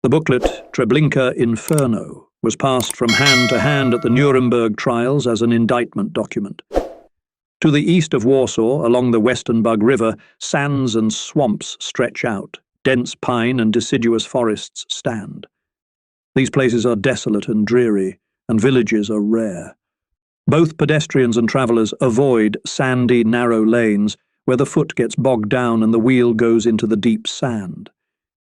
The booklet Treblinka Inferno was passed from hand to hand at the Nuremberg trials as an indictment document. To the east of Warsaw, along the Westernbug River, sands and swamps stretch out, dense pine and deciduous forests stand. These places are desolate and dreary, and villages are rare. Both pedestrians and travellers avoid sandy, narrow lanes where the foot gets bogged down and the wheel goes into the deep sand.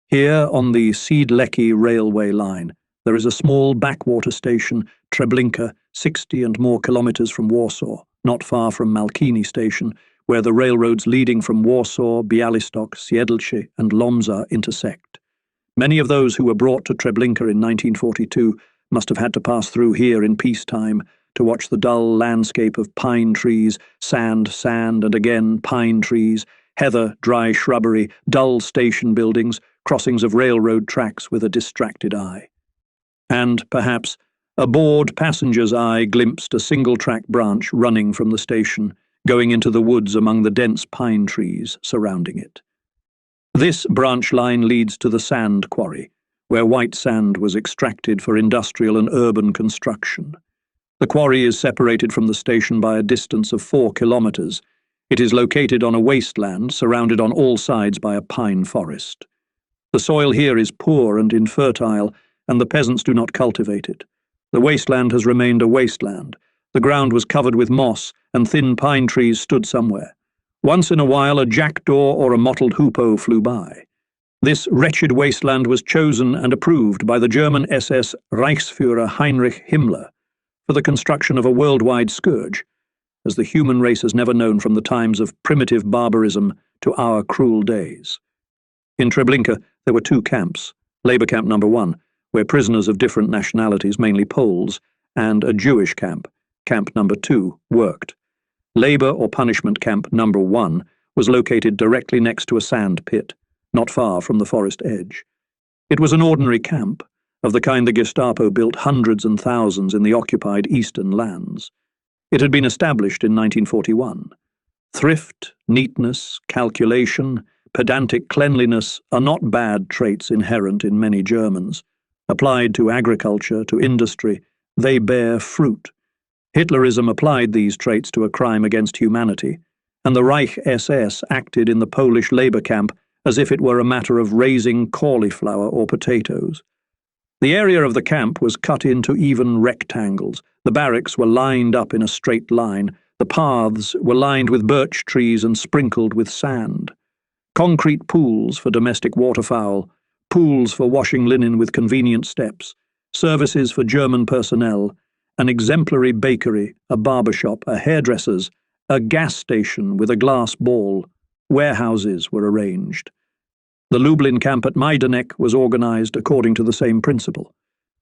Here, on the Siedlecki railway line, there is a small backwater station, Treblinka, 60 and more kilometres from Warsaw, not far from Malkini station, where the railroads leading from Warsaw, Białystok, Siedlce and Lomza intersect. Many of those who were brought to Treblinka in 1942 must have had to pass through here in peacetime to watch the dull landscape of pine trees, sand, and again pine trees, heather, dry shrubbery, dull station buildings, crossings of railroad tracks with a distracted eye. And, perhaps, a bored passenger's eye glimpsed a single-track branch running from the station, going into the woods among the dense pine trees surrounding it. This branch line leads to the sand quarry, where white sand was extracted for industrial and urban construction. The quarry is separated from the station by a distance of 4 kilometres. It is located on a wasteland surrounded on all sides by a pine forest. The soil here is poor and infertile, and the peasants do not cultivate it. The wasteland has remained a wasteland. The ground was covered with moss, and thin pine trees stood somewhere. Once in a while a jackdaw or a mottled hoopoe flew by. This wretched wasteland was chosen and approved by the German SS Reichsführer Heinrich Himmler for the construction of a worldwide scourge, as the human race has never known from the times of primitive barbarism to our cruel days. In Treblinka there were 2 camps, Labour Camp No. 1, where prisoners of different nationalities, mainly Poles, and a Jewish camp, Camp No. 2, worked. Labour or Punishment Camp No. 1 was located directly next to a sand pit, not far from the forest edge. It was an ordinary camp, of the kind the Gestapo built hundreds and thousands in the occupied eastern lands. It had been established in 1941. Thrift, neatness, calculation, pedantic cleanliness are not bad traits inherent in many Germans. Applied to agriculture, to industry, they bear fruit. Hitlerism applied these traits to a crime against humanity, and the Reich SS acted in the Polish labor camp as if it were a matter of raising cauliflower or potatoes. The area of the camp was cut into even rectangles. The barracks were lined up in a straight line. The paths were lined with birch trees and sprinkled with sand. Concrete pools for domestic waterfowl, pools for washing linen with convenient steps, services for German personnel, an exemplary bakery, a barber shop, a hairdresser's, a gas station with a glass ball. Warehouses were arranged. The Lublin camp at Majdanek was organised according to the same principle,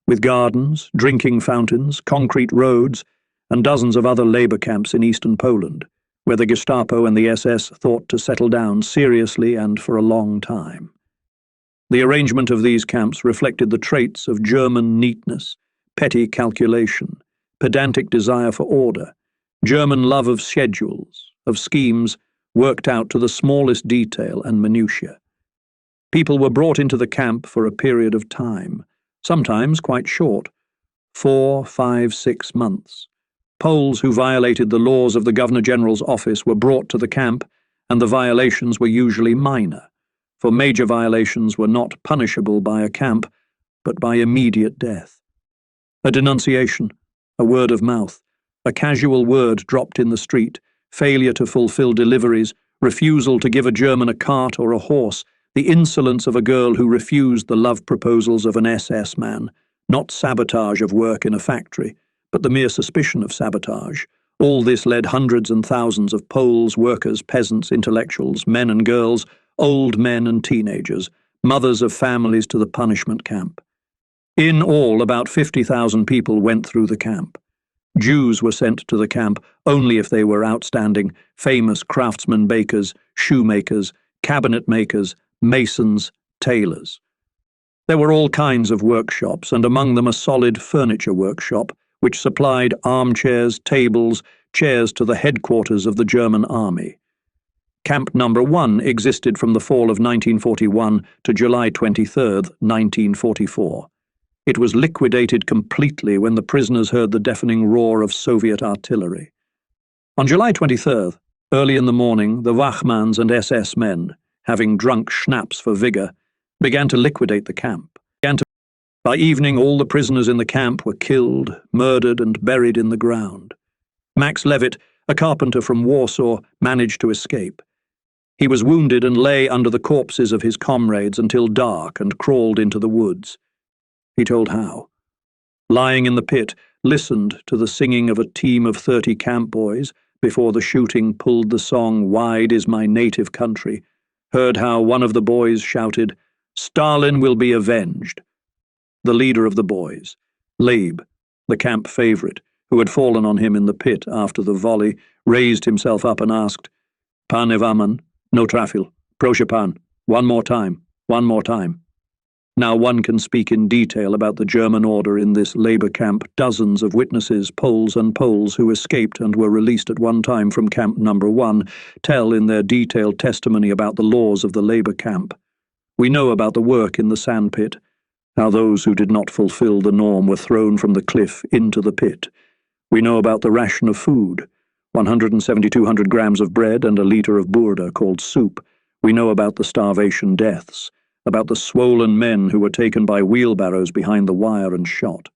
with gardens, drinking fountains, concrete roads, and dozens of other labour camps in eastern Poland, where the Gestapo and the SS thought to settle down seriously and for a long time. The arrangement of these camps reflected the traits of German neatness, petty calculation, pedantic desire for order, German love of schedules, of schemes worked out to the smallest detail and minutiae. People were brought into the camp for a period of time, sometimes quite short, 4, 5, 6 months. Poles who violated the laws of the Governor-General's office were brought to the camp, and the violations were usually minor, for major violations were not punishable by a camp, but by immediate death. A denunciation, a word of mouth, a casual word dropped in the street, failure to fulfill deliveries, refusal to give a German a cart or a horse, the insolence of a girl who refused the love proposals of an SS man, not sabotage of work in a factory, but the mere suspicion of sabotage. All this led hundreds and thousands of Poles, workers, peasants, intellectuals, men and girls, old men and teenagers, mothers of families to the punishment camp. In all, about 50,000 people went through the camp. Jews were sent to the camp only if they were outstanding, famous craftsmen, bakers, shoemakers, cabinet makers, masons, tailors. There were all kinds of workshops, and among them a solid furniture workshop, which supplied armchairs, tables, chairs to the headquarters of the German army. Camp Number 1 existed from the fall of 1941 to July 23, 1944. It was liquidated completely when the prisoners heard the deafening roar of Soviet artillery. On July 23rd, early in the morning, the Wachmanns and SS men, having drunk schnapps for vigor, began to liquidate the camp. By evening, all the prisoners in the camp were killed, murdered, and buried in the ground. Max Levitt, a carpenter from Warsaw, managed to escape. He was wounded and lay under the corpses of his comrades until dark and crawled into the woods. He told how. Lying in the pit, listened to the singing of a team of 30 camp boys before the shooting pulled the song "Wide is my native country," heard how one of the boys shouted, "Stalin will be avenged." The leader of the boys, Leib, the camp favorite, who had fallen on him in the pit after the volley, raised himself up and asked, "Pan Evaman, no trafil, proszę pan, one more time, one more time." Now one can speak in detail about the German order in this labor camp. Dozens of witnesses, Poles and Poles who escaped and were released at one time from Camp Number 1, tell in their detailed testimony about the laws of the labor camp. We know about the work in the sandpit, how those who did not fulfill the norm were thrown from the cliff into the pit. We know about the ration of food, 170-200 grams of bread and a liter of burda called soup. We know about the starvation deaths, about the swollen men who were taken by wheelbarrows behind the wire and shot.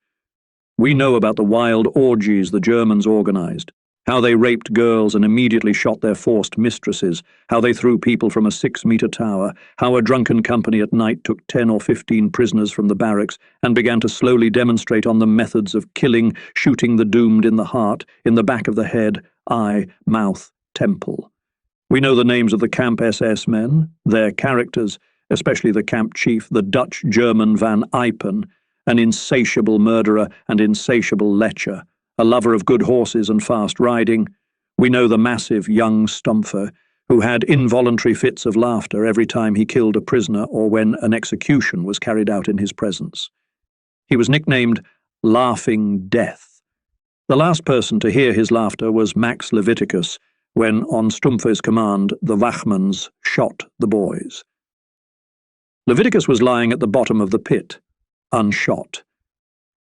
We know about the wild orgies the Germans organized, how they raped girls and immediately shot their forced mistresses, how they threw people from a 6-meter tower, how a drunken company at night took 10 or 15 prisoners from the barracks and began to slowly demonstrate on them methods of killing, shooting the doomed in the heart, in the back of the head, eye, mouth, temple. We know the names of the camp SS men, their characters, especially the camp chief, the Dutch German Van Eypen, an insatiable murderer and insatiable lecher, a lover of good horses and fast riding. We know the massive young Stumpfer, who had involuntary fits of laughter every time he killed a prisoner or when an execution was carried out in his presence. He was nicknamed Laughing Death. The last person to hear his laughter was Max Leviticus, when, on Stumpfer's command, the Wachmanns shot the boys. Leviticus was lying at the bottom of the pit, unshot.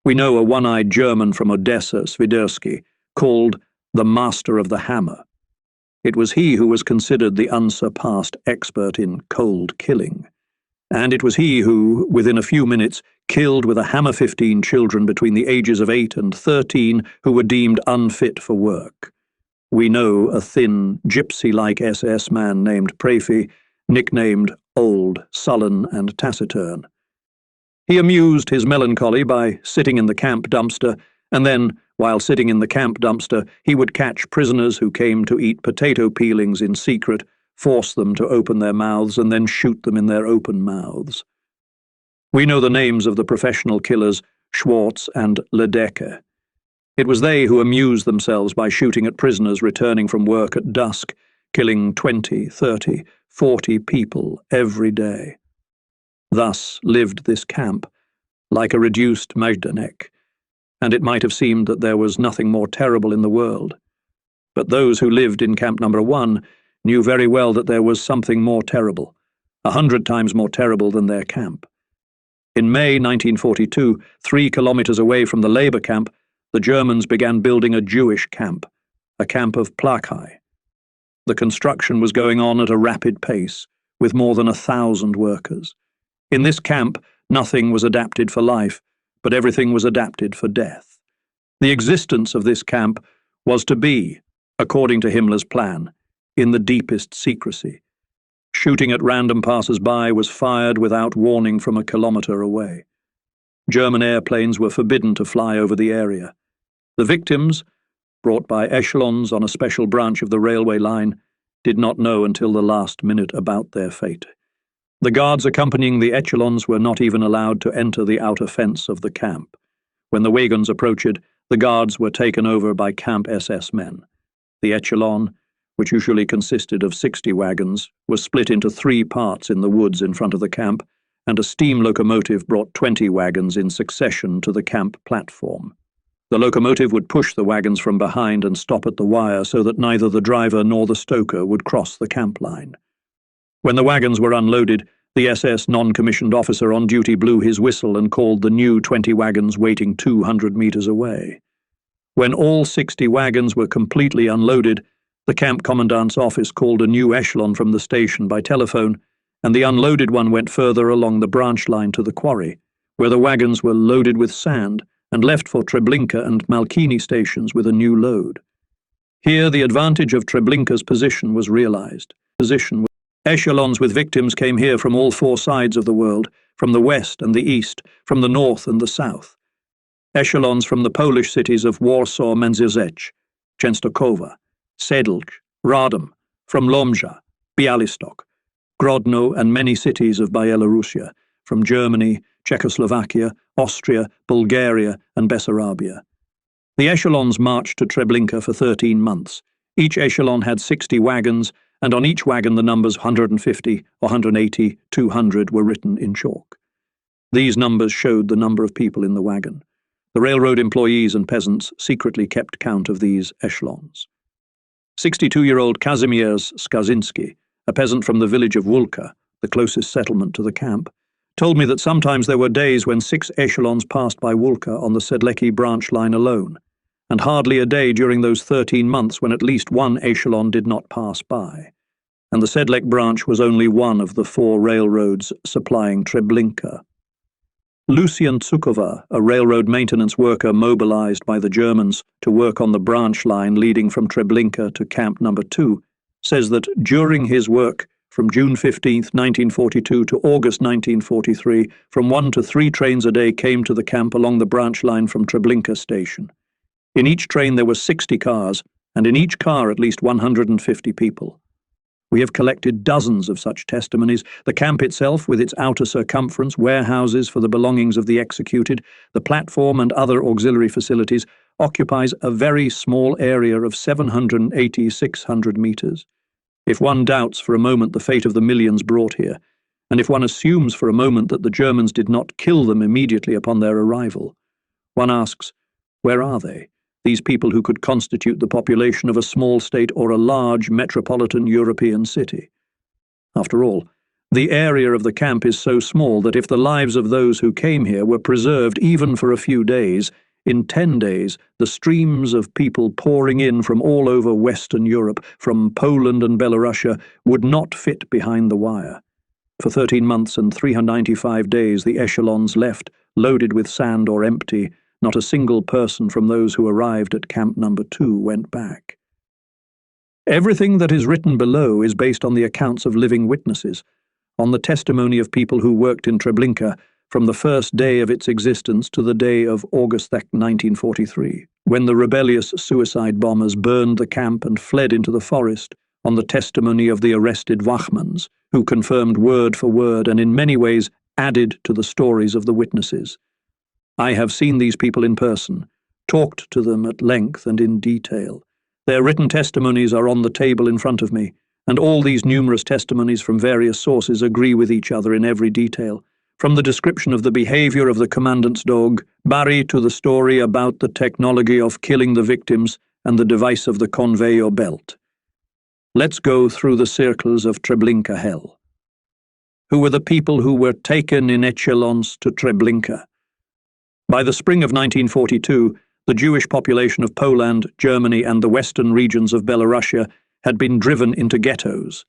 We know a one-eyed German from Odessa, Swiderski, called the Master of the Hammer. It was he who was considered the unsurpassed expert in cold killing. And it was he who, within a few minutes, killed with a hammer 15 children between the ages of 8 and 13 who were deemed unfit for work. We know a thin, gypsy-like SS man named Prefi, nicknamed Old, Sullen, and Taciturn. He amused his melancholy by sitting in the camp dumpster, and then, while sitting in the camp dumpster, he would catch prisoners who came to eat potato peelings in secret, force them to open their mouths, and then shoot them in their open mouths. We know the names of the professional killers, Schwartz and Ledecker. It was they who amused themselves by shooting at prisoners returning from work at dusk, killing 20, 30, 40 people every day. Thus lived this camp, like a reduced Majdanek, and it might have seemed that there was nothing more terrible in the world. But those who lived in Camp Number 1 knew very well that there was something more terrible, 100 times more terrible than their camp. In May 1942, 3 kilometers away from the labor camp, the Germans began building a Jewish camp, a camp of Plakai. The construction was going on at a rapid pace, with more than 1,000 workers. In this camp, nothing was adapted for life, but everything was adapted for death. The existence of this camp was to be, according to Himmler's plan, in the deepest secrecy. Shooting at random passers-by was fired without warning from a kilometer away. German airplanes were forbidden to fly over the area. The victims, brought by echelons on a special branch of the railway line, did not know until the last minute about their fate. The guards accompanying the echelons were not even allowed to enter the outer fence of the camp. When the wagons approached, the guards were taken over by camp SS men. The echelon, which usually consisted of 60 wagons, was split into 3 parts in the woods in front of the camp, and a steam locomotive brought 20 wagons in succession to the camp platform. The locomotive would push the wagons from behind and stop at the wire so that neither the driver nor the stoker would cross the camp line. When the wagons were unloaded, the SS non-commissioned officer on duty blew his whistle and called the new 20 wagons waiting 200 meters away. When all 60 wagons were completely unloaded, the camp commandant's office called a new echelon from the station by telephone, and the unloaded one went further along the branch line to the quarry, where the wagons were loaded with sand and left for Treblinka and Malkini stations with a new load. Here the advantage of Treblinka's position was realized. Echelons with victims came here from all four sides of the world, from the west and the east, from the north and the south. Echelons from the Polish cities of Warsaw, Międzyrzec, Częstochowa, Siedlce, Radom, from Lomża, Białystok, Grodno and many cities of Byelorussia, from Germany, Czechoslovakia, Austria, Bulgaria and Bessarabia. The echelons marched to Treblinka for 13 months. Each echelon had 60 wagons, and on each wagon the numbers 150, 180, 200 were written in chalk. These numbers showed the number of people in the wagon. The railroad employees and peasants secretly kept count of these echelons. 62-year-old Kazimierz Skazinski, a peasant from the village of Wólka, the closest settlement to the camp, told me that sometimes there were days when 6 echelons passed by Wólka on the Sedlecki branch line alone, and hardly a day during those 13 months when at least one echelon did not pass by. And the Sedlec branch was only one of the 4 railroads supplying Treblinka. Lucien Tsukova, a railroad maintenance worker mobilized by the Germans to work on the branch line leading from Treblinka to Camp No. 2, says that during his work from June 15, 1942 to August 1943, from 1 to 3 trains a day came to the camp along the branch line from Treblinka station. In each train there were 60 cars, and in each car at least 150 people. We have collected dozens of such testimonies. The camp itself, with its outer circumference, warehouses for the belongings of the executed, the platform and other auxiliary facilities, occupies a very small area of 780-600 meters. If one doubts for a moment the fate of the millions brought here, and if one assumes for a moment that the Germans did not kill them immediately upon their arrival, one asks, where are they? These people who could constitute the population of a small state or a large metropolitan European city. After all, the area of the camp is so small that if the lives of those who came here were preserved even for a few days, in 10 days the streams of people pouring in from all over Western Europe, from Poland and Belarusia, would not fit behind the wire. For 13 months and 395 days the echelons left, loaded with sand or empty. Not a single person from those who arrived at Camp No. 2 went back. Everything that is written below is based on the accounts of living witnesses, on the testimony of people who worked in Treblinka from the first day of its existence to the day of August 1943, when the rebellious suicide bombers burned the camp and fled into the forest, on the testimony of the arrested Wachmans, who confirmed word for word and in many ways added to the stories of the witnesses. I have seen these people in person, talked to them at length and in detail. Their written testimonies are on the table in front of me, and all these numerous testimonies from various sources agree with each other in every detail, from the description of the behavior of the commandant's dog, Barry, to the story about the technology of killing the victims and the device of the conveyor belt. Let's go through the circles of Treblinka hell. Who were the people who were taken in echelons to Treblinka? By the spring of 1942, the Jewish population of Poland, Germany and the western regions of Belarusia had been driven into ghettos.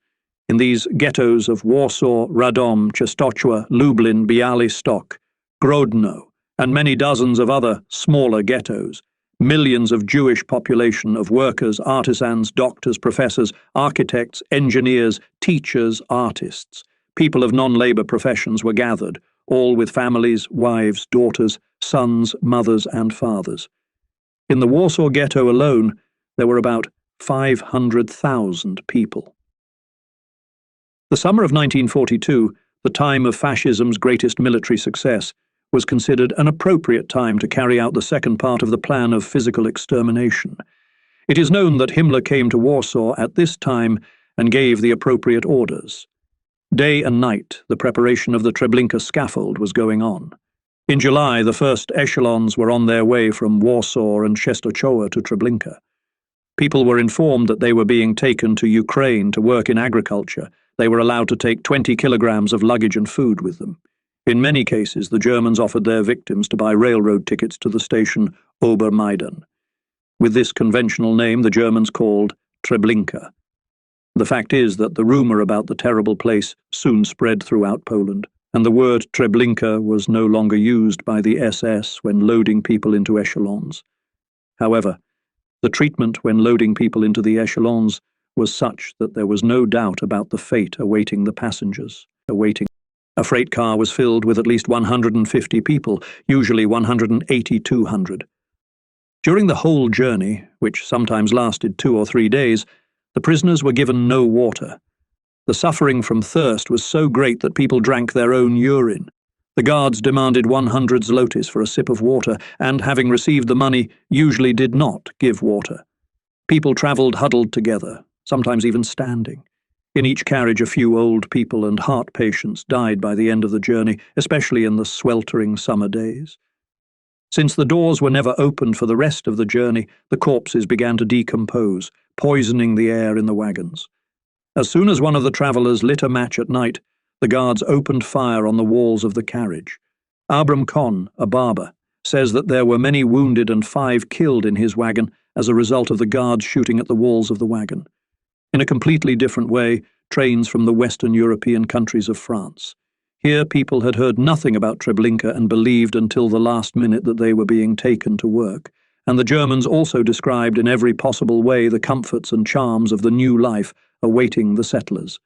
In these ghettos of Warsaw, Radom, Częstochowa, Lublin, Białystok, Grodno, and many dozens of other smaller ghettos, millions of Jewish population of workers, artisans, doctors, professors, architects, engineers, teachers, artists, people of non-labor professions were gathered, all with families, wives, daughters, sons, mothers, and fathers. In the Warsaw Ghetto alone, there were about 500,000 people. The summer of 1942, the time of fascism's greatest military success, was considered an appropriate time to carry out the second part of the plan of physical extermination. It is known that Himmler came to Warsaw at this time and gave the appropriate orders. Day and night, the preparation of the Treblinka scaffold was going on. In July, the first echelons were on their way from Warsaw and Czestochowa to Treblinka. People were informed that they were being taken to Ukraine to work in agriculture. They were allowed to take 20 kilograms of luggage and food with them. In many cases, the Germans offered their victims to buy railroad tickets to the station Obermaidan. With this conventional name, the Germans called Treblinka. The fact is that the rumor about the terrible place soon spread throughout Poland, and the word Treblinka was no longer used by the SS when loading people into echelons. However, the treatment when loading people into the echelons was such that there was no doubt about the fate awaiting the passengers. A freight car was filled with at least 150 people, usually 180-200. During the whole journey, which sometimes lasted 2 or 3 days, the prisoners were given no water. The suffering from thirst was so great that people drank their own urine. The guards demanded 100 zlotys for a sip of water, and, having received the money, usually did not give water. People travelled huddled together, sometimes even standing. In each carriage a few old people and heart patients died by the end of the journey, especially in the sweltering summer days. Since the doors were never opened for the rest of the journey, the corpses began to decompose, poisoning the air in the wagons. As soon as one of the travellers lit a match at night, the guards opened fire on the walls of the carriage. Abram Kohn, a barber, says that there were many wounded and 5 killed in his wagon as a result of the guards shooting at the walls of the wagon. In a completely different way, trains from the Western European countries of France. Here people had heard nothing about Treblinka and believed until the last minute that they were being taken to work, and the Germans also described in every possible way the comforts and charms of the new life awaiting the settlers.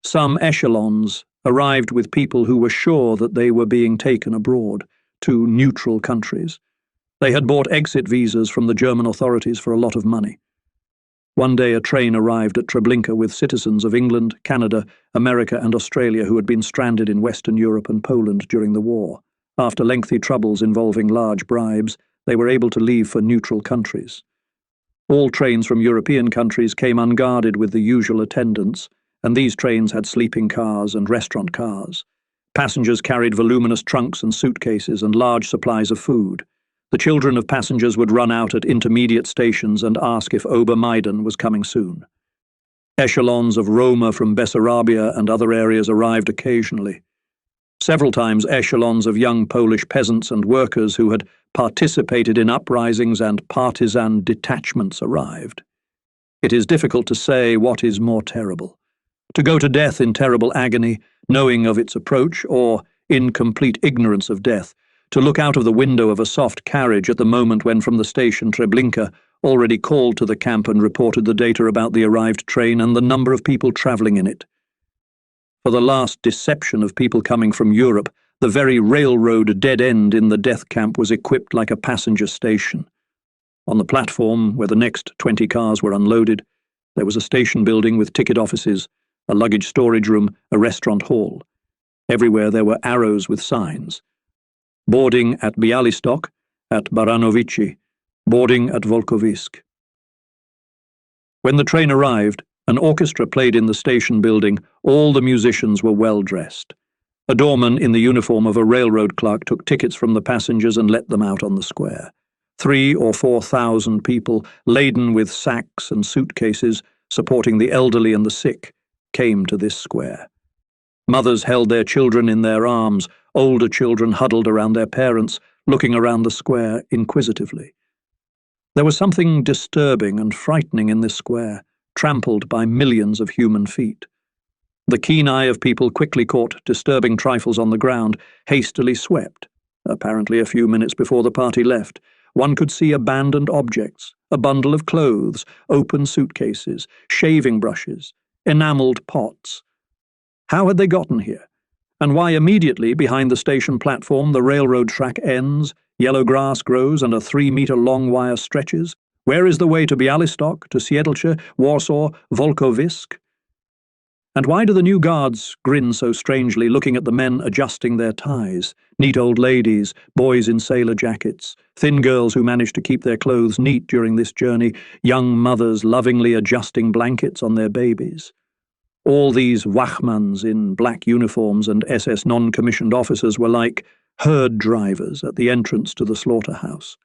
Some echelons arrived with people who were sure that they were being taken abroad, to neutral countries. They had bought exit visas from the German authorities for a lot of money. One day a train arrived at Treblinka with citizens of England, Canada, America and Australia who had been stranded in Western Europe and Poland during the war. After lengthy troubles involving large bribes, they were able to leave for neutral countries. All trains from European countries came unguarded with the usual attendants, and these trains had sleeping cars and restaurant cars. Passengers carried voluminous trunks and suitcases and large supplies of food. The children of passengers would run out at intermediate stations and ask if Obermaidan was coming soon. Echelons of Roma from Bessarabia and other areas arrived occasionally. Several times echelons of young Polish peasants and workers who had participated in uprisings and partisan detachments arrived. It is difficult to say what is more terrible: to go to death in terrible agony, knowing of its approach, or, in complete ignorance of death, to look out of the window of a soft carriage at the moment when from the station Treblinka already called to the camp and reported the data about the arrived train and the number of people travelling in it. For the last deception of people coming from Europe, the very railroad dead end in the death camp was equipped like a passenger station. On the platform, where the next 20 cars were unloaded, there was a station building with ticket offices, a luggage storage room, a restaurant hall. Everywhere there were arrows with signs. Boarding at Bialystok, at Baranovichi, boarding at Volkovisk. When the train arrived, an orchestra played in the station building. All the musicians were well dressed. A doorman in the uniform of a railroad clerk took tickets from the passengers and let them out on the square. 3,000 or 4,000 people, laden with sacks and suitcases, supporting the elderly and the sick, came to this square. Mothers held their children in their arms, older children huddled around their parents, looking around the square inquisitively. There was something disturbing and frightening in this square, trampled by millions of human feet. The keen eye of people quickly caught disturbing trifles on the ground, hastily swept. Apparently a few minutes before the party left, one could see abandoned objects, a bundle of clothes, open suitcases, shaving brushes, enamelled pots. How had they gotten here? And why immediately behind the station platform the railroad track ends, yellow grass grows and a 3-metre-long wire stretches? Where is the way to Bialystok, to Siedlce, Warsaw, Volkovisk? And why do the new guards grin so strangely, looking at the men adjusting their ties? Neat old ladies, boys in sailor jackets, thin girls who manage to keep their clothes neat during this journey, young mothers lovingly adjusting blankets on their babies. All these wachmans in black uniforms and SS non-commissioned officers were like, herd drivers at the entrance to the slaughterhouse.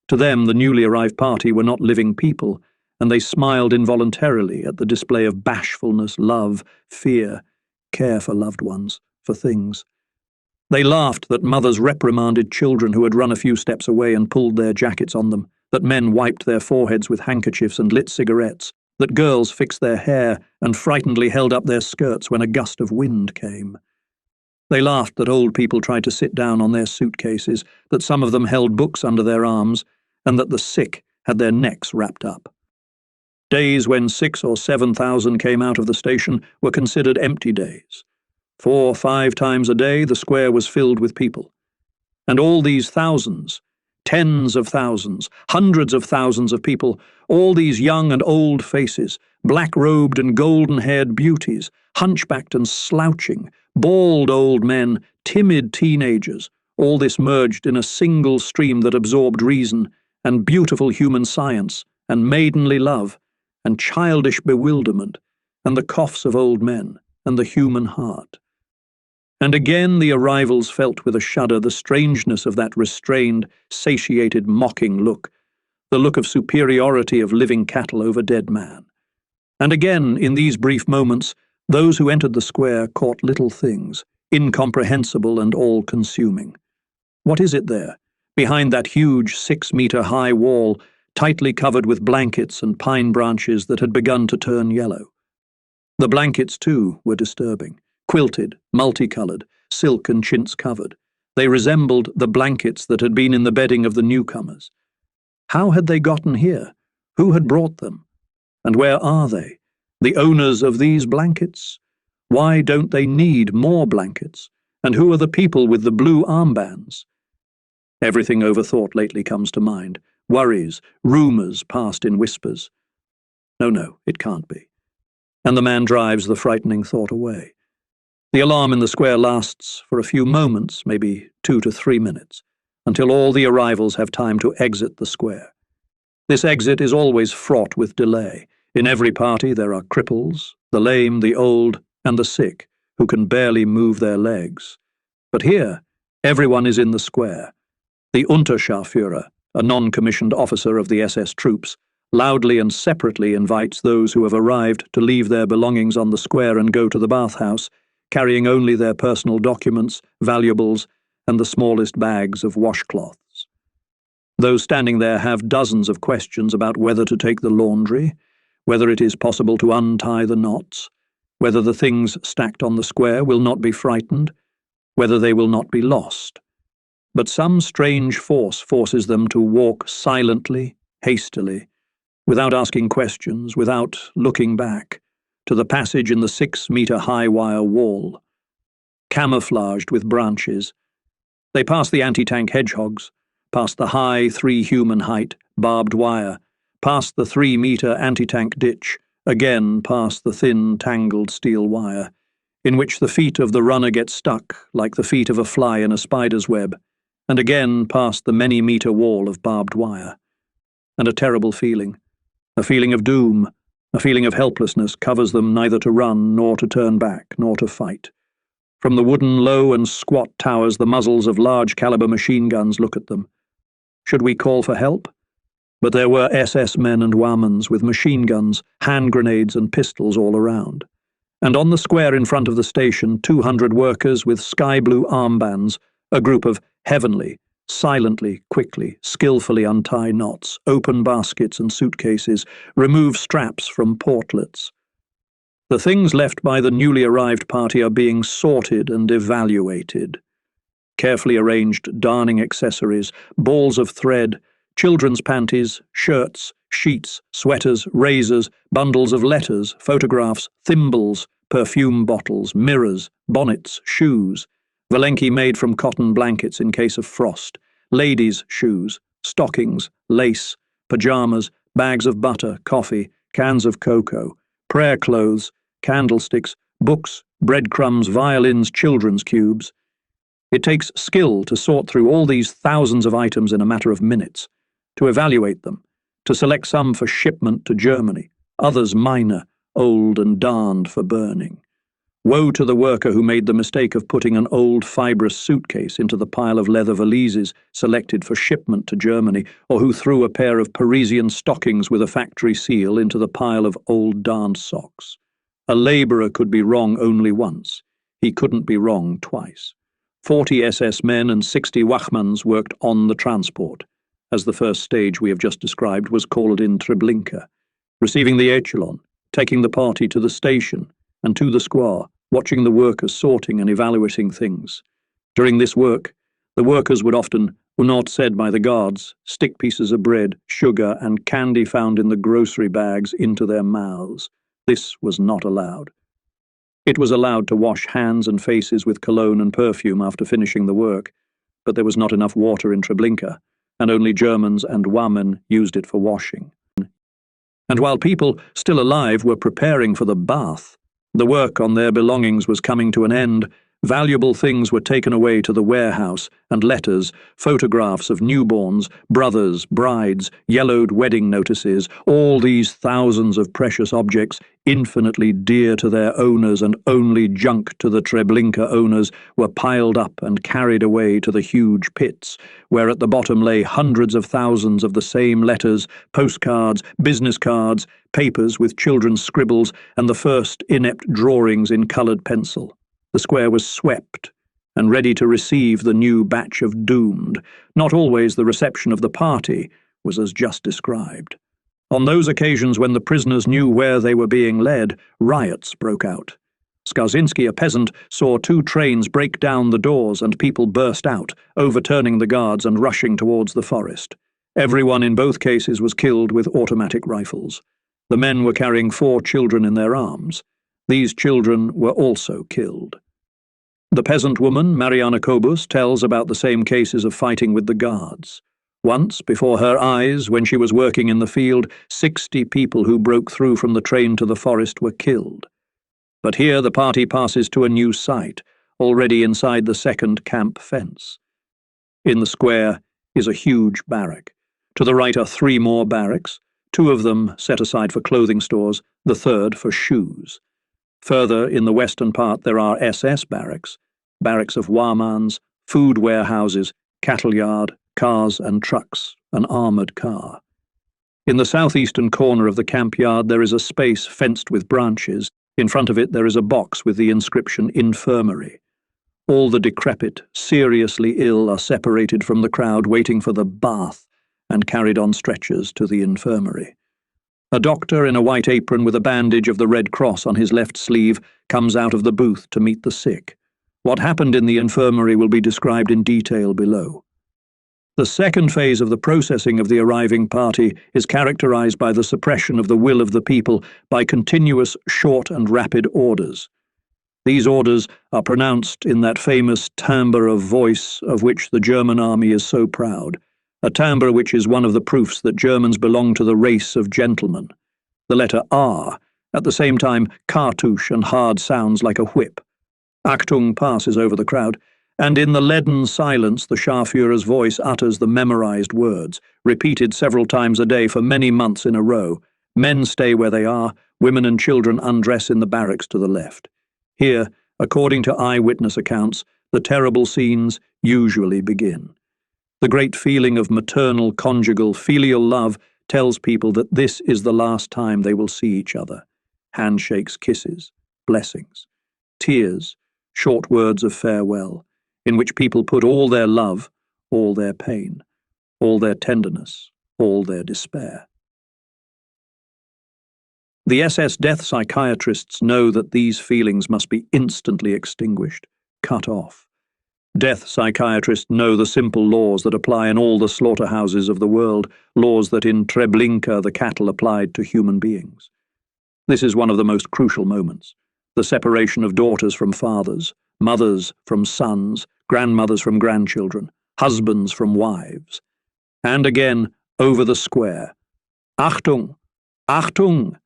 To them, the newly arrived party were not living people, and they smiled involuntarily at the display of bashfulness, love, fear, care for loved ones, for things. They laughed that mothers reprimanded children who had run a few steps away and pulled their jackets on them, that men wiped their foreheads with handkerchiefs and lit cigarettes, that girls fixed their hair and frightenedly held up their skirts when a gust of wind came. They laughed that old people tried to sit down on their suitcases, that some of them held books under their arms, and that the sick had their necks wrapped up. Days when 6,000 or 7,000 came out of the station were considered empty days. 4 or 5 times a day the square was filled with people. And all these thousands, tens of thousands, hundreds of thousands of people, all these young and old faces, black-robed and golden-haired beauties, hunchbacked and slouching, bald old men, timid teenagers, all this merged in a single stream that absorbed reason and beautiful human science and maidenly love and childish bewilderment and the coughs of old men and the human heart. And again the arrivals felt with a shudder the strangeness of that restrained, satiated, mocking look, the look of superiority of living cattle over dead man. And again, in these brief moments, those who entered the square caught little things, incomprehensible and all-consuming. What is it there, behind that huge 6-meter-high wall, tightly covered with blankets and pine branches that had begun to turn yellow? The blankets, too, were disturbing. Quilted, multicolored, silk and chintz-covered. They resembled the blankets that had been in the bedding of the newcomers. How had they gotten here? Who had brought them? And where are they? The owners of these blankets? Why don't they need more blankets? And who are the people with the blue armbands? Everything overthought lately comes to mind. Worries, rumors passed in whispers. No, it can't be. And the man drives the frightening thought away. The alarm in the square lasts for a few moments, maybe 2 to 3 minutes, until all the arrivals have time to exit the square. This exit is always fraught with delay. In every party there are cripples, the lame, the old, and the sick, who can barely move their legs. But here, everyone is in the square. The Unterscharführer, a non-commissioned officer of the SS troops, loudly and separately invites those who have arrived to leave their belongings on the square and go to the bathhouse, carrying only their personal documents, valuables, and the smallest bags of washcloths. Those standing there have dozens of questions about whether to take the laundry, whether it is possible to untie the knots, whether the things stacked on the square will not be frightened, whether they will not be lost. But some strange force forces them to walk silently, hastily, without asking questions, without looking back, to the passage in the 6-meter-high wire wall, camouflaged with branches. They pass the anti-tank hedgehogs, past the high 3-human-height barbed wire, past the 3-meter anti-tank ditch, again past the thin, tangled steel wire, in which the feet of the runner get stuck like the feet of a fly in a spider's web, and again past the many-meter wall of barbed wire. And a terrible feeling, a feeling of doom, a feeling of helplessness covers them, neither to run, nor to turn back, nor to fight. From the wooden low and squat towers the muzzles of large-caliber machine guns look at them. Should we call for help? But there were SS men and Wamens with machine guns, hand grenades and pistols all around. And on the square in front of the station, 200 workers with sky-blue armbands, a group of heavenly, silently, quickly, skillfully untie knots, open baskets and suitcases, remove straps from portlets. The things left by the newly arrived party are being sorted and evaluated. Carefully arranged darning accessories, balls of thread, children's panties, shirts, sheets, sweaters, razors, bundles of letters, photographs, thimbles, perfume bottles, mirrors, bonnets, shoes, Valenki made from cotton blankets in case of frost, ladies' shoes, stockings, lace, pajamas, bags of butter, coffee, cans of cocoa, prayer clothes, candlesticks, books, breadcrumbs, violins, children's cubes. It takes skill to sort through all these thousands of items in a matter of minutes, to evaluate them, to select some for shipment to Germany, others minor, old and darned for burning. Woe to the worker who made the mistake of putting an old fibrous suitcase into the pile of leather valises selected for shipment to Germany, or who threw a pair of Parisian stockings with a factory seal into the pile of old darned socks. A labourer could be wrong only once. He couldn't be wrong twice. 40 SS men and 60 Wachmanns worked on the transport, as the first stage we have just described was called in Treblinka, receiving the echelon, taking the party to the station, and to the square, watching the workers sorting and evaluating things. During this work, the workers would often, not said by the guards, stick pieces of bread, sugar, and candy found in the grocery bags into their mouths. This was not allowed. It was allowed to wash hands and faces with cologne and perfume after finishing the work, but there was not enough water in Treblinka, and only Germans and Wammen used it for washing. And while people still alive were preparing for the bath, the work on their belongings was coming to an end. Valuable things were taken away to the warehouse, and letters, photographs of newborns, brothers, brides, yellowed wedding notices, all these thousands of precious objects, infinitely dear to their owners and only junk to the Treblinka owners, were piled up and carried away to the huge pits, where at the bottom lay hundreds of thousands of the same letters, postcards, business cards, papers with children's scribbles, and the first inept drawings in coloured pencil. The square was swept and ready to receive the new batch of doomed. Not always the reception of the party was as just described. On those occasions when the prisoners knew where they were being led, riots broke out. Skarzinski, a peasant, saw 2 trains break down the doors and people burst out, overturning the guards and rushing towards the forest. Everyone in both cases was killed with automatic rifles. The men were carrying 4 children in their arms. These children were also killed. The peasant woman, Mariana Kobus, tells about the same cases of fighting with the guards. Once, before her eyes, when she was working in the field, 60 people who broke through from the train to the forest were killed. But here the party passes to a new site, already inside the second camp fence. In the square is a huge barrack. To the right are 3 more barracks, 2 of them set aside for clothing stores, the third for shoes. Further, in the western part there are SS barracks, barracks of Wahmanns, food warehouses, cattle yard, cars and trucks, an armoured car. In the southeastern corner of the camp yard there is a space fenced with branches. In front of it there is a box with the inscription Infirmary. All the decrepit, seriously ill are separated from the crowd waiting for the bath and carried on stretchers to the infirmary. A doctor in a white apron with a bandage of the Red Cross on his left sleeve comes out of the booth to meet the sick. What happened in the infirmary will be described in detail below. The second phase of the processing of the arriving party is characterized by the suppression of the will of the people by continuous short and rapid orders. These orders are pronounced in that famous timbre of voice of which the German army is so proud. A timbre which is one of the proofs that Germans belong to the race of gentlemen. The letter R, at the same time cartouche and hard sounds like a whip. Achtung passes over the crowd, and in the leaden silence the Scharführer's voice utters the memorized words, repeated several times a day for many months in a row. Men stay where they are, women and children undress in the barracks to the left. Here, according to eyewitness accounts, the terrible scenes usually begin. The great feeling of maternal, conjugal, filial love tells people that this is the last time they will see each other. Handshakes, kisses, blessings, tears, short words of farewell, in which people put all their love, all their pain, all their tenderness, all their despair. The SS death psychiatrists know that these feelings must be instantly extinguished, cut off. Death psychiatrists know the simple laws that apply in all the slaughterhouses of the world, laws that in Treblinka the cattle applied to human beings. This is one of the most crucial moments, the separation of daughters from fathers, mothers from sons, grandmothers from grandchildren, husbands from wives. And again, over the square. Achtung! Achtung!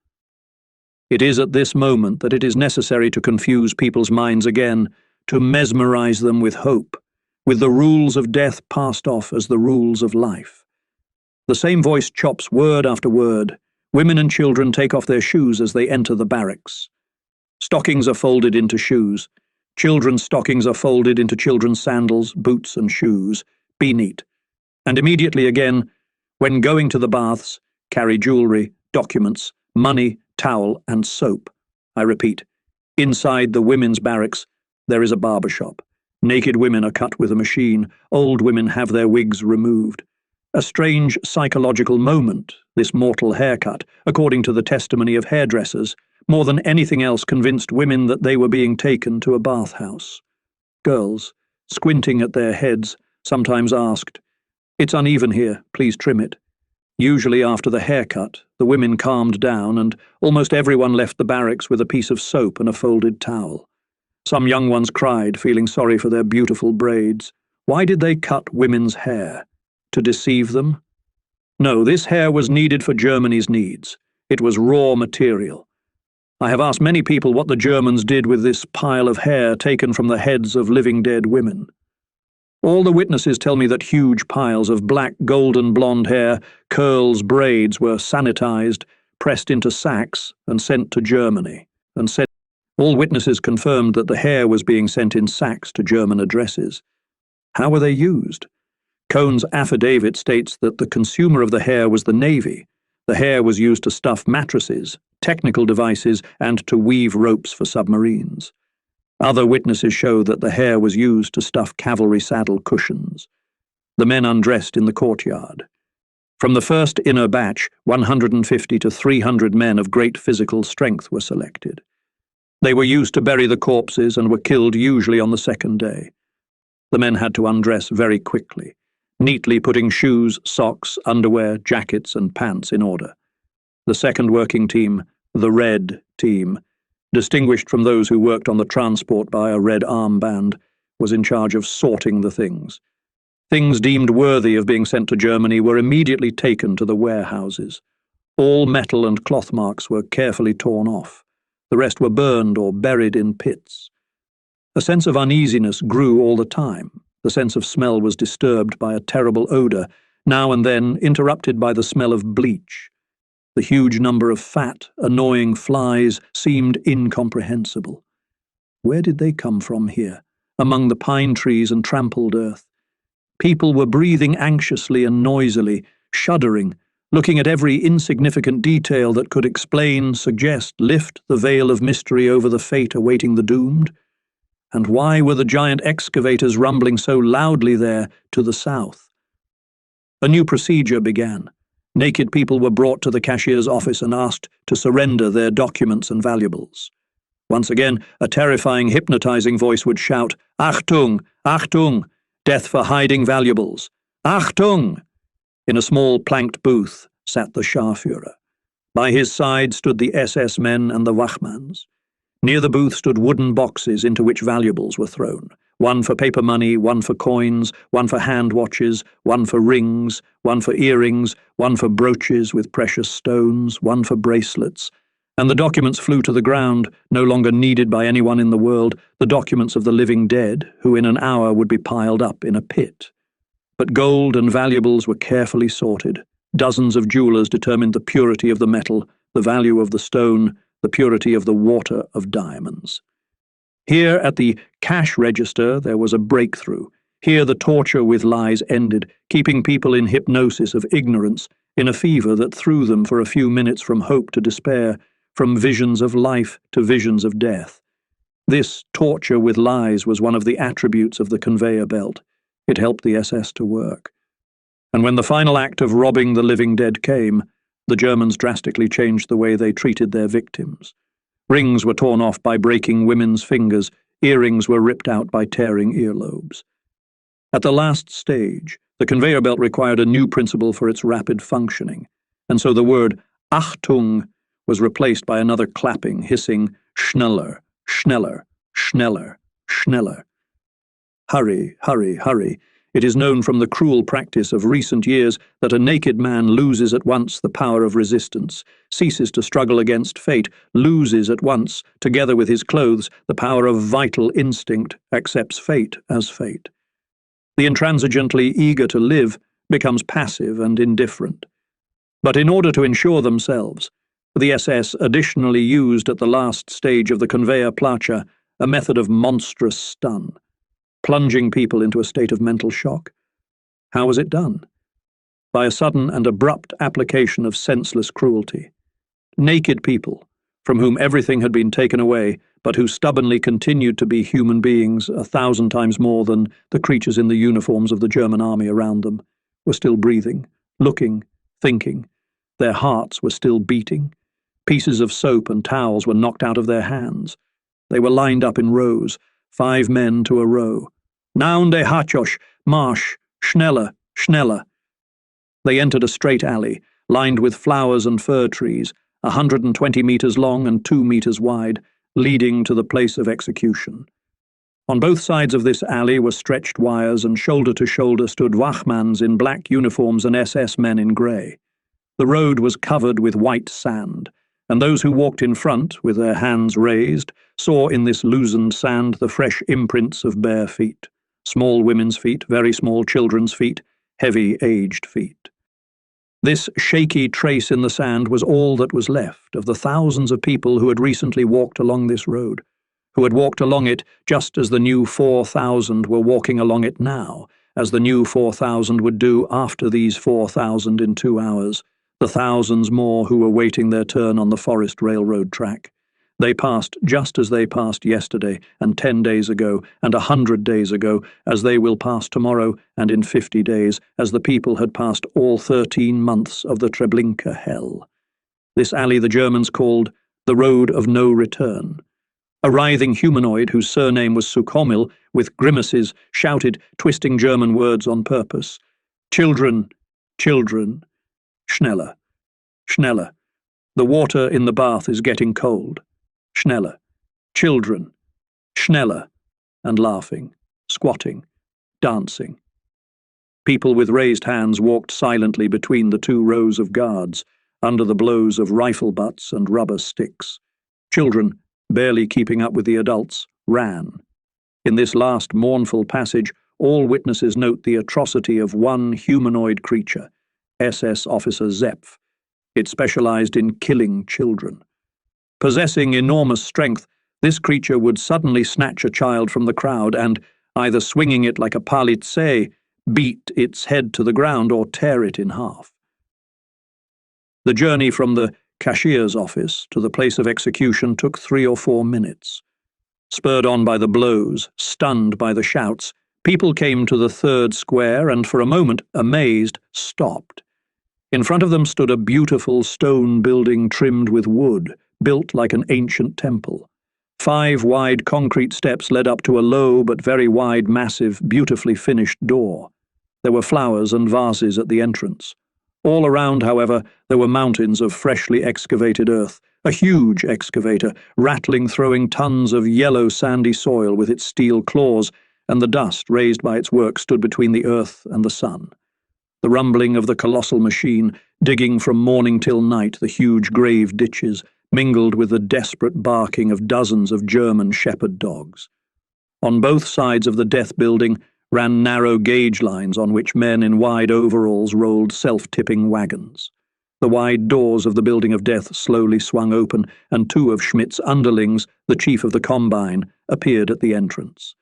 It is at this moment that it is necessary to confuse people's minds again, to mesmerize them with hope, with the rules of death passed off as the rules of life. The same voice chops word after word. Women and children take off their shoes as they enter the barracks. Stockings are folded into shoes. Children's stockings are folded into children's sandals, boots, and shoes. Be neat. And immediately again, when going to the baths, carry jewellery, documents, money, towel, and soap. I repeat, inside the women's barracks, there is a barber shop. Naked women are cut with a machine. Old women have their wigs removed. A strange psychological moment, this mortal haircut, according to the testimony of hairdressers, more than anything else convinced women that they were being taken to a bathhouse. Girls, squinting at their heads, sometimes asked, "It's uneven here, please trim it." Usually after the haircut, the women calmed down and almost everyone left the barracks with a piece of soap and a folded towel. Some young ones cried, feeling sorry for their beautiful braids. Why did they cut women's hair? To deceive them? No, this hair was needed for Germany's needs. It was raw material. I have asked many people what the Germans did with this pile of hair taken from the heads of living dead women. All the witnesses tell me that huge piles of black, golden blonde hair, curls, braids were sanitized, pressed into sacks, and sent to Germany. All witnesses confirmed that the hair was being sent in sacks to German addresses. How were they used? Cohn's affidavit states that the consumer of the hair was the Navy. The hair was used to stuff mattresses, technical devices, and to weave ropes for submarines. Other witnesses show that the hair was used to stuff cavalry saddle cushions. The men undressed in the courtyard. From the first inner batch, 150 to 300 men of great physical strength were selected. They were used to bury the corpses and were killed usually on the second day. The men had to undress very quickly, neatly putting shoes, socks, underwear, jackets, and pants in order. The second working team, the Red Team, distinguished from those who worked on the transport by a red armband, was in charge of sorting the things. Things deemed worthy of being sent to Germany were immediately taken to the warehouses. All metal and cloth marks were carefully torn off. The rest were burned or buried in pits. A sense of uneasiness grew all the time. The sense of smell was disturbed by a terrible odour, now and then interrupted by the smell of bleach. The huge number of fat, annoying flies seemed incomprehensible. Where did they come from here, among the pine trees and trampled earth? People were breathing anxiously and noisily, shuddering, looking at every insignificant detail that could explain, suggest, lift the veil of mystery over the fate awaiting the doomed. And why were the giant excavators rumbling so loudly there to the south? A new procedure began. Naked people were brought to the cashier's office and asked to surrender their documents and valuables. Once again, a terrifying, hypnotizing voice would shout, "Achtung! Achtung! Death for hiding valuables! Achtung!" In a small planked booth sat the Scharführer. By his side stood the SS men and the Wachmanns. Near the booth stood wooden boxes into which valuables were thrown. One for paper money, one for coins, one for hand watches, one for rings, one for earrings, one for brooches with precious stones, one for bracelets. And the documents flew to the ground, no longer needed by anyone in the world, the documents of the living dead, who in an hour would be piled up in a pit. But gold and valuables were carefully sorted. Dozens of jewelers determined the purity of the metal, the value of the stone, the purity of the water of diamonds. Here at the cash register there was a breakthrough. Here the torture with lies ended, keeping people in hypnosis of ignorance, in a fever that threw them for a few minutes from hope to despair, from visions of life to visions of death. This torture with lies was one of the attributes of the conveyor belt. It helped the SS to work. And when the final act of robbing the living dead came, the Germans drastically changed the way they treated their victims. Rings were torn off by breaking women's fingers, earrings were ripped out by tearing earlobes. At the last stage, the conveyor belt required a new principle for its rapid functioning, and so the word Achtung was replaced by another clapping, hissing schneller, schneller, schneller, schneller. Hurry, hurry, hurry. It is known from the cruel practice of recent years that a naked man loses at once the power of resistance, ceases to struggle against fate, loses at once, together with his clothes, the power of vital instinct, accepts fate as fate. The intransigently eager to live becomes passive and indifferent. But in order to ensure themselves, The SS additionally used at the last stage of the conveyor placha a method of monstrous stun, plunging people into a state of mental shock. How was it done? By a sudden and abrupt application of senseless cruelty. Naked people, from whom everything had been taken away, but who stubbornly continued to be human beings 1,000 times more than the creatures in the uniforms of the German army around them, were still breathing, looking, thinking. Their hearts were still beating. Pieces of soap and towels were knocked out of their hands. They were lined up in rows, 5 men to a row. Naunde Hachosh, Marsch, schneller, schneller. They entered a straight alley, lined with flowers and fir trees, 120 meters long and 2 meters wide, leading to the place of execution. On both sides of this alley were stretched wires, and shoulder to shoulder stood Wachmanns in black uniforms and SS men in grey. The road was covered with white sand, and those who walked in front, with their hands raised, saw in this loosened sand the fresh imprints of bare feet. Small women's feet, very small children's feet, heavy aged feet. This shaky trace in the sand was all that was left of the thousands of people who had recently walked along this road, who had walked along it just as the new 4,000 were walking along it now, as the new 4,000 would do after these 4,000 in 2 hours, the thousands more who were waiting their turn on the forest railroad track. They passed just as they passed yesterday, and 10 days ago, and 100 days ago, as they will pass tomorrow, and in 50 days, as the people had passed all 13 months of the Treblinka hell. This alley the Germans called the Road of No Return. A writhing humanoid whose surname was Sukhomil, with grimaces, shouted, twisting German words on purpose. Children, children, schneller, schneller. The water in the bath is getting cold. Schneller, children, schneller, and laughing, squatting, dancing. People with raised hands walked silently between the 2 rows of guards, under the blows of rifle butts and rubber sticks. Children, barely keeping up with the adults, ran. In this last mournful passage, all witnesses note the atrocity of one humanoid creature, SS officer Zepf. It specialized in killing children. Possessing enormous strength, this creature would suddenly snatch a child from the crowd and, either swinging it like a palitse, beat its head to the ground or tear it in half. The journey from the cashier's office to the place of execution took 3 or 4 minutes. Spurred on by the blows, stunned by the shouts, people came to the 3rd square and, for a moment, amazed, stopped. In front of them stood a beautiful stone building trimmed with wood, built like an ancient temple. 5 wide concrete steps led up to a low but very wide, massive, beautifully finished door. There were flowers and vases at the entrance. All around, however, there were mountains of freshly excavated earth, a huge excavator, rattling, throwing tons of yellow sandy soil with its steel claws, and the dust raised by its work stood between the earth and the sun. The rumbling of the colossal machine, digging from morning till night the huge grave ditches, mingled with the desperate barking of dozens of German shepherd dogs. On both sides of the death building ran narrow gauge lines on which men in wide overalls rolled self-tipping wagons. The wide doors of the building of death slowly swung open, and 2 of Schmidt's underlings, the chief of the combine, appeared at the entrance.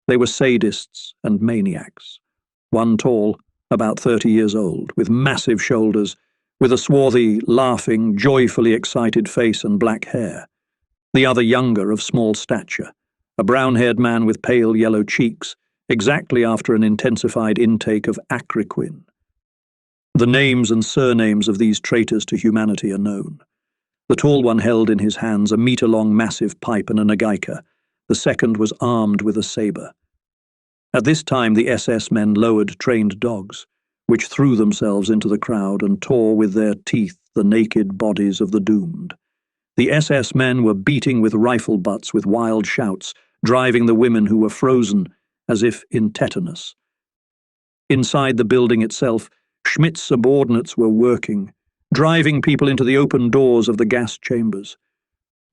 They were sadists and maniacs. One tall, about 30 years old, with massive shoulders, with a swarthy, laughing, joyfully excited face and black hair. The other younger, of small stature, a brown-haired man with pale yellow cheeks, exactly after an intensified intake of acriquin. The names and surnames of these traitors to humanity are known. The tall one held in his hands a metre-long massive pipe and a nagaika. The second was armed with a sabre. At this time the SS men lowered trained dogs, which threw themselves into the crowd and tore with their teeth the naked bodies of the doomed. The SS men were beating with rifle butts with wild shouts, driving the women who were frozen as if in tetanus. Inside the building itself, Schmidt's subordinates were working, driving people into the open doors of the gas chambers.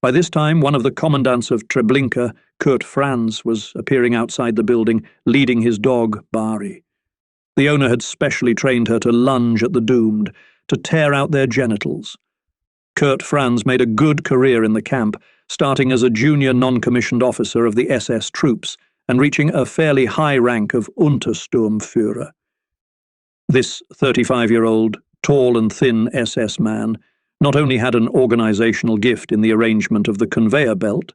By this time, one of the commandants of Treblinka, Kurt Franz, was appearing outside the building, leading his dog, Bari. The owner had specially trained her to lunge at the doomed, to tear out their genitals. Kurt Franz made a good career in the camp, starting as a junior non-commissioned officer of the SS troops and reaching a fairly high rank of Untersturmführer. This 35-year-old, tall and thin SS man not only had an organizational gift in the arrangement of the conveyor belt,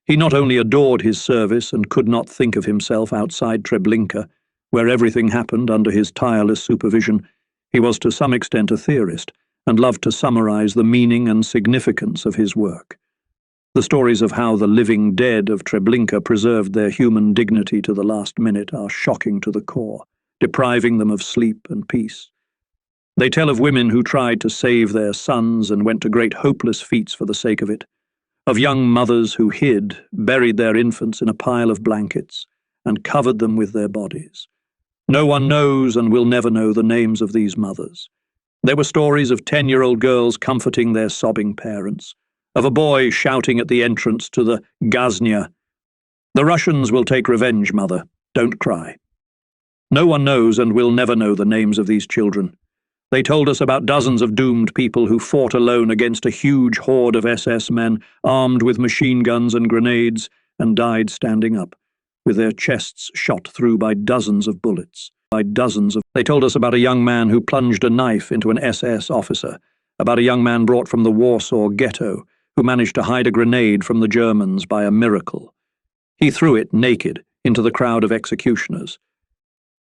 he not only adored his service and could not think of himself outside Treblinka, where everything happened under his tireless supervision. He was to some extent a theorist, and loved to summarize the meaning and significance of his work. The stories of how the living dead of Treblinka preserved their human dignity to the last minute are shocking to the core, depriving them of sleep and peace. They tell of women who tried to save their sons and went to great hopeless feats for the sake of it, of young mothers who hid, buried their infants in a pile of blankets, and covered them with their bodies. No one knows and will never know the names of these mothers. There were stories of 10-year-old girls comforting their sobbing parents, of a boy shouting at the entrance to the Gaznia, "The Russians will take revenge, mother, don't cry." No one knows and will never know the names of these children. They told us about dozens of doomed people who fought alone against a huge horde of SS men armed with machine guns and grenades and died standing up, with their chests shot through by dozens of bullets. They told us about a young man who plunged a knife into an SS officer, about a young man brought from the Warsaw ghetto who managed to hide a grenade from the Germans by a miracle. He threw it naked into the crowd of executioners.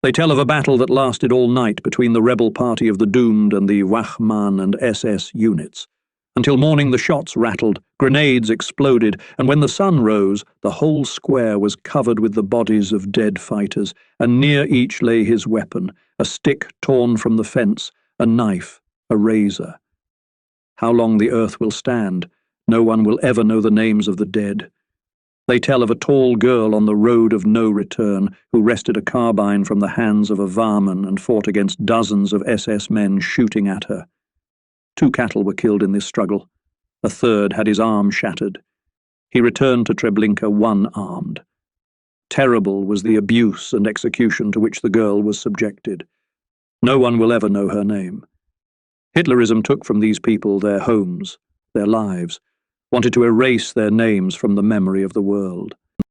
They tell of a battle that lasted all night between the rebel party of the doomed and the Wachmann and SS units. Until morning the shots rattled, grenades exploded, and when the sun rose, the whole square was covered with the bodies of dead fighters, and near each lay his weapon, a stick torn from the fence, a knife, a razor. How long the earth will stand, no one will ever know the names of the dead. They tell of a tall girl on the road of no return who wrested a carbine from the hands of a Wehrmann and fought against dozens of SS men shooting at her. 2 cattle were killed in this struggle. A third had his arm shattered. He returned to Treblinka one-armed. Terrible was the abuse and execution to which the girl was subjected. No one will ever know her name. Hitlerism took from these people their homes, their lives, wanted to erase their names from the memory of the world.